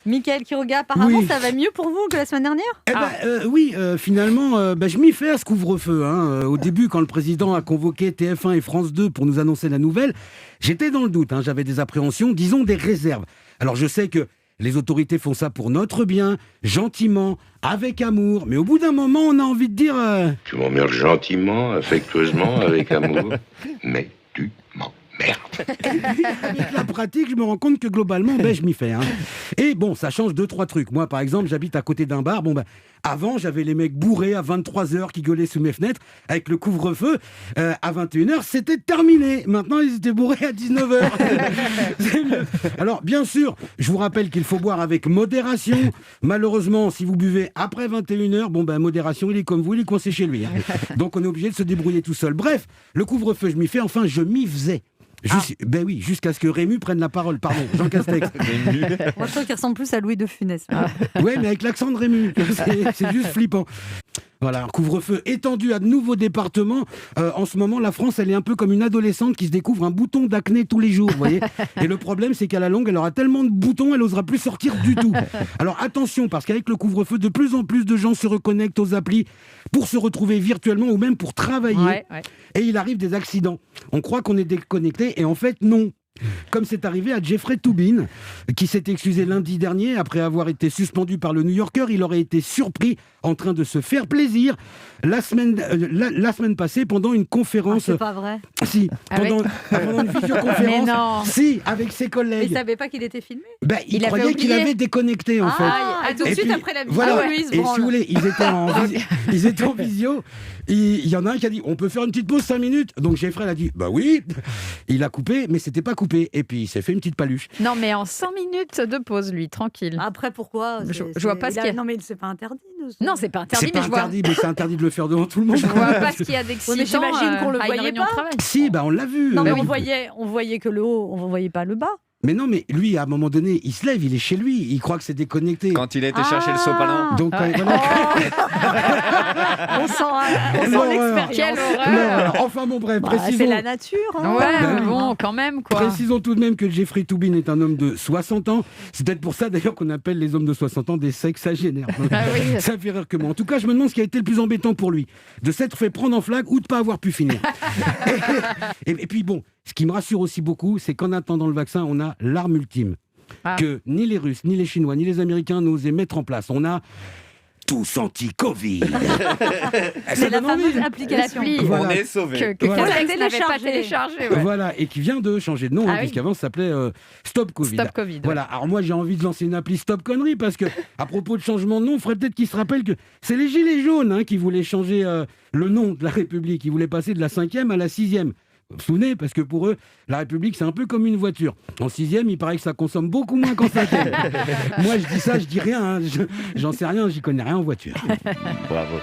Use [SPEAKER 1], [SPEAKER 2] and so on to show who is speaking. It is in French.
[SPEAKER 1] Mickaël Quiroga, apparemment,
[SPEAKER 2] Oui.
[SPEAKER 1] ça va mieux pour vous que la semaine dernière?
[SPEAKER 2] Oui, finalement, je m'y fais à ce couvre-feu. Au début, quand le président a convoqué TF1 et France 2 pour nous annoncer la nouvelle, j'étais dans le doute. J'avais des appréhensions, disons des réserves. Alors je sais que les autorités font ça pour notre bien, gentiment, avec amour. Mais au bout d'un moment, on a envie de dire...
[SPEAKER 3] Tu m'emmerdes gentiment, affectueusement, avec amour, mais tu m'emmerdes.
[SPEAKER 2] Avec la pratique, je me rends compte que globalement, je m'y fais. Et bon, ça change 2-3 trucs. Moi, par exemple, j'habite à côté d'un bar. Avant, j'avais les mecs bourrés à 23h qui gueulaient sous mes fenêtres. Avec le couvre-feu, à 21h, c'était terminé. Maintenant, ils étaient bourrés à 19h. C'est mieux. Alors, bien sûr, je vous rappelle qu'il faut boire avec modération. Malheureusement, si vous buvez après 21h, modération, il est comme vous, il est coincé chez lui. Donc, on est obligé de se débrouiller tout seul. Bref, le couvre-feu, je m'y fais. Enfin, je m'y faisais. Jusqu'à ce que Rému prenne la parole. Pardon, Jean Castex.
[SPEAKER 1] Moi, je trouve qu'il ressemble plus à Louis de Funès.
[SPEAKER 2] Oui, mais avec l'accent de Rému. C'est juste flippant. Voilà, un couvre-feu étendu à de nouveaux départements. En ce moment, la France, elle est un peu comme une adolescente qui se découvre un bouton d'acné tous les jours, vous voyez. Et le problème, c'est qu'à la longue, elle aura tellement de boutons, elle n'osera plus sortir du tout. Alors attention, parce qu'avec le couvre-feu, de plus en plus de gens se reconnectent aux applis pour se retrouver virtuellement ou même pour travailler.
[SPEAKER 1] Ouais.
[SPEAKER 2] Et il arrive des accidents. On croit qu'on est déconnecté et en fait, non. Comme c'est arrivé à Jeffrey Toobin, qui s'est excusé lundi dernier après avoir été suspendu par le New Yorker. Il aurait été surpris en train de se faire plaisir la semaine passée pendant une conférence.
[SPEAKER 1] C'est pas vrai.
[SPEAKER 2] Si, pendant une visioconférence.
[SPEAKER 1] Mais non.
[SPEAKER 2] Si, avec ses
[SPEAKER 1] Mais
[SPEAKER 2] collègues.
[SPEAKER 1] il savait pas qu'il était filmé?
[SPEAKER 2] Il croyait qu'il avait déconnecté en fait.
[SPEAKER 1] Tout de
[SPEAKER 2] Et
[SPEAKER 1] suite
[SPEAKER 2] puis,
[SPEAKER 1] après la visio.
[SPEAKER 2] voilà.
[SPEAKER 1] Louise
[SPEAKER 2] Et
[SPEAKER 1] branle.
[SPEAKER 2] si vous voulez, ils étaient en visio. Il y en a un qui a dit on peut faire une petite pause 5 minutes. Donc Jeffrey a dit bah oui. Il a coupé, mais c'était pas coupé. Et puis il s'est fait une petite paluche.
[SPEAKER 4] Non, mais en 5 minutes de pause, lui, tranquille.
[SPEAKER 1] Après, pourquoi?
[SPEAKER 4] Je vois pas ce qu'il y a.
[SPEAKER 1] Non, mais c'est pas interdit.
[SPEAKER 4] Non, c'est pas interdit,
[SPEAKER 2] C'est pas
[SPEAKER 4] mais je vois.
[SPEAKER 2] interdit, mais c'est interdit de le faire devant tout le monde.
[SPEAKER 4] Je vois pas ce qu'il y a d'excitant.
[SPEAKER 1] mais j'imagine qu'on le
[SPEAKER 4] à une
[SPEAKER 1] voyait
[SPEAKER 4] réunion de
[SPEAKER 1] pas.
[SPEAKER 4] travail.
[SPEAKER 2] Si, on l'a vu.
[SPEAKER 1] Non, mais
[SPEAKER 2] Oui.
[SPEAKER 1] on voyait que le haut, on voyait pas le bas.
[SPEAKER 2] Mais non, mais lui, à un moment donné, il se lève, il est chez lui, il croit que c'est déconnecté.
[SPEAKER 5] Quand il a été chercher le sopalin.
[SPEAKER 2] Donc, voilà.
[SPEAKER 1] On sent
[SPEAKER 2] L'horreur.
[SPEAKER 1] l'expérience.
[SPEAKER 4] Quelle horreur.
[SPEAKER 2] Non, enfin bon, bref, précisons.
[SPEAKER 1] C'est la nature.
[SPEAKER 4] Ouais,
[SPEAKER 2] Bah
[SPEAKER 4] mais
[SPEAKER 2] oui.
[SPEAKER 4] bon, quand même, quoi.
[SPEAKER 2] Précisons tout de même que Jeffrey Toobin est un homme de 60 ans. C'est peut-être pour ça d'ailleurs qu'on appelle les hommes de 60 ans des sexagénaires.
[SPEAKER 4] Ah oui.
[SPEAKER 2] Ça fait rire que moi. En tout cas, je me demande ce qui a été le plus embêtant pour lui. De s'être fait prendre en flag ou de ne pas avoir pu finir. Et puis bon, ce qui me rassure aussi beaucoup, c'est qu'en attendant le vaccin, on a l'arme ultime. Que ni les Russes, ni les Chinois, ni les Américains n'osaient mettre en place. On a tous anti-Covid.
[SPEAKER 1] C'est la fameuse application.
[SPEAKER 4] L'appli
[SPEAKER 2] Voilà.
[SPEAKER 5] On est sauvés.
[SPEAKER 4] que
[SPEAKER 2] Voilà.
[SPEAKER 4] Castex n'avait pas téléchargé. Ouais.
[SPEAKER 2] Voilà, et qui vient de changer de nom,
[SPEAKER 4] Ah oui.
[SPEAKER 2] puisqu'avant ça s'appelait Stop Covid.
[SPEAKER 4] Stop Covid.
[SPEAKER 2] Voilà, alors moi j'ai envie de lancer une appli Stop Conneries, parce que à propos de changement de nom, il faudrait peut-être qu'ils se rappellent que c'est les Gilets jaunes qui voulaient changer le nom de la République, ils voulaient passer de la 5e à la 6e. Vous vous souvenez, parce que pour eux, la République, c'est un peu comme une voiture. En 6e, il paraît que ça consomme beaucoup moins qu'en 5e. Moi, je dis ça, je dis rien. J'en sais rien, j'y connais rien en voiture.
[SPEAKER 5] Bravo.